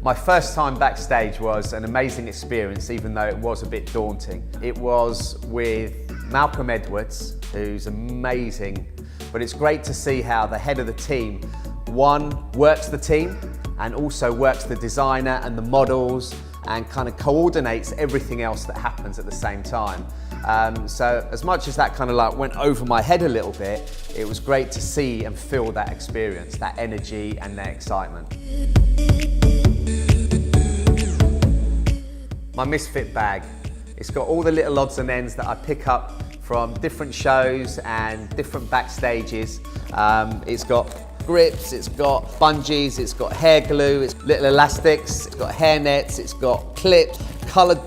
My first time backstage was an amazing experience, even though it was a bit daunting. It was with Malcolm Edwards, who's amazing, but it's great to see how the head of the team, one, works the team and also works the designer and the models and kind of coordinates everything else that happens at the same time. So as much as that kind of like went over my head a little bit, it was great to see and feel that experience, that energy and that excitement. My misfit bag. It's got all the little odds and ends that I pick up from different shows and different backstages. It's got grips, it's got bungees, it's got hair glue, it's little elastics, it's got hair nets, it's got clips, coloured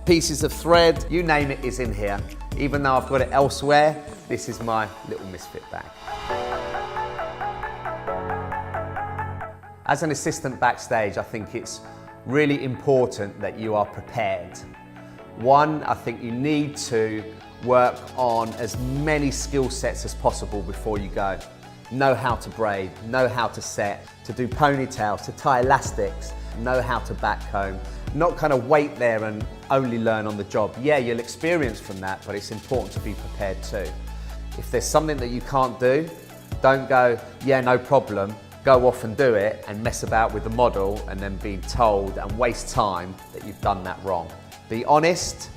pieces of thread, you name it is in here. Even though I've got it elsewhere, this is my little misfit bag. As an assistant backstage, I think it's really important that you are prepared. One, I think you need to work on as many skill sets as possible before you go. Know how to braid, know how to set, to do ponytails, to tie elastics, know how to backcomb. Not kind of wait there and only learn on the job. Yeah, you'll experience from that, but it's important to be prepared too. If there's something that you can't do, don't go, yeah, no problem. Go off and do it and mess about with the model and then be told and waste time that you've done that wrong. Be honest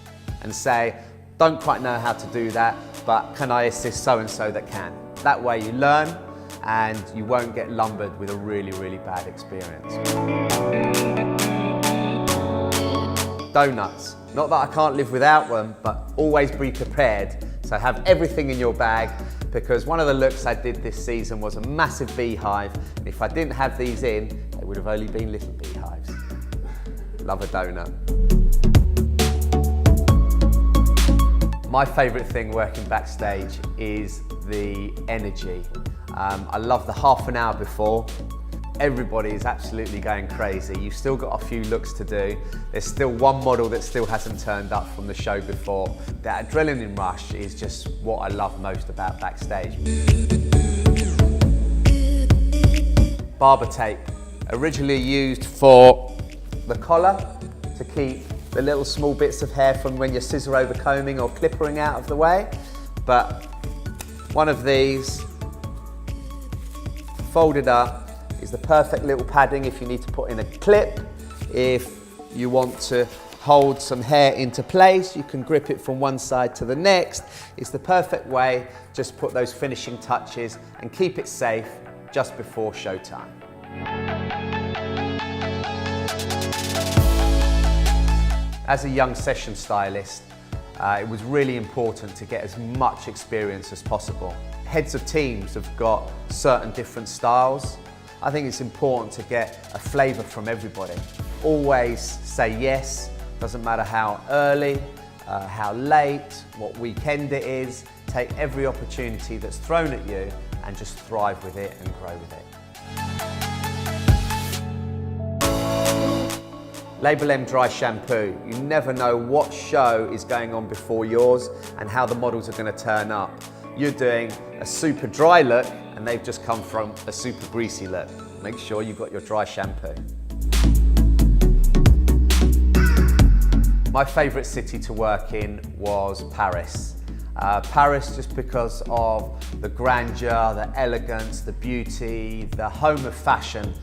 and say, don't quite know how to do that, but can I assist so-and-so that can? That way you learn and you won't get lumbered with a really, really bad experience. Donuts. Not that I can't live without them, but always be prepared. So have everything in your bag, because one of the looks I did this season was a massive beehive. And if I didn't have these in, they would have only been little beehives. Love a donut. My favourite thing working backstage is the energy. I love the half an hour before. Everybody is absolutely going crazy. You've still got a few looks to do. There's still one model that still hasn't turned up from the show before. That adrenaline rush is just what I love most about backstage. Barber tape, originally used for the collar to keep the little small bits of hair from when you're scissor over combing or clippering out of the way. But one of these, folded up, is the perfect little padding if you need to put in a clip. If you want to hold some hair into place, you can grip it from one side to the next. It's the perfect way, just put those finishing touches and keep it safe just before showtime. As a young session stylist, it was really important to get as much experience as possible. Heads of teams have got certain different styles. I think it's important to get a flavour from everybody. Always say yes, doesn't matter how early, how late, what weekend it is. Take every opportunity that's thrown at you and just thrive with it and grow with it. Label M dry shampoo. You never know what show is going on before yours and how the models are going to turn up. You're doing a super dry look and they've just come from a super greasy look. Make sure you've got your dry shampoo. My favourite city to work in was Paris. Paris just because of the grandeur, the elegance, the beauty, the home of fashion.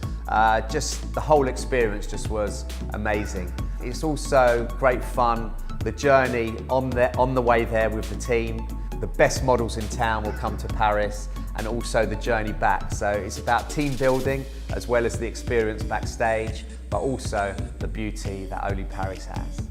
Just the whole experience just was amazing. It's also great fun, the journey on the way there with the team. The best models in town will come to Paris, and also the journey back. So it's about team building as well as the experience backstage, but also the beauty that only Paris has.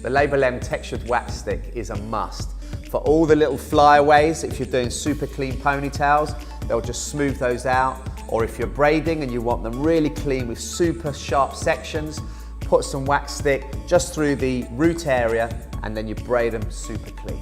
The Label M textured wax stick is a must. For all the little flyaways, if you're doing super clean ponytails, they'll just smooth those out. Or if you're braiding and you want them really clean with super sharp sections, put some wax stick just through the root area and then you braid them super clean.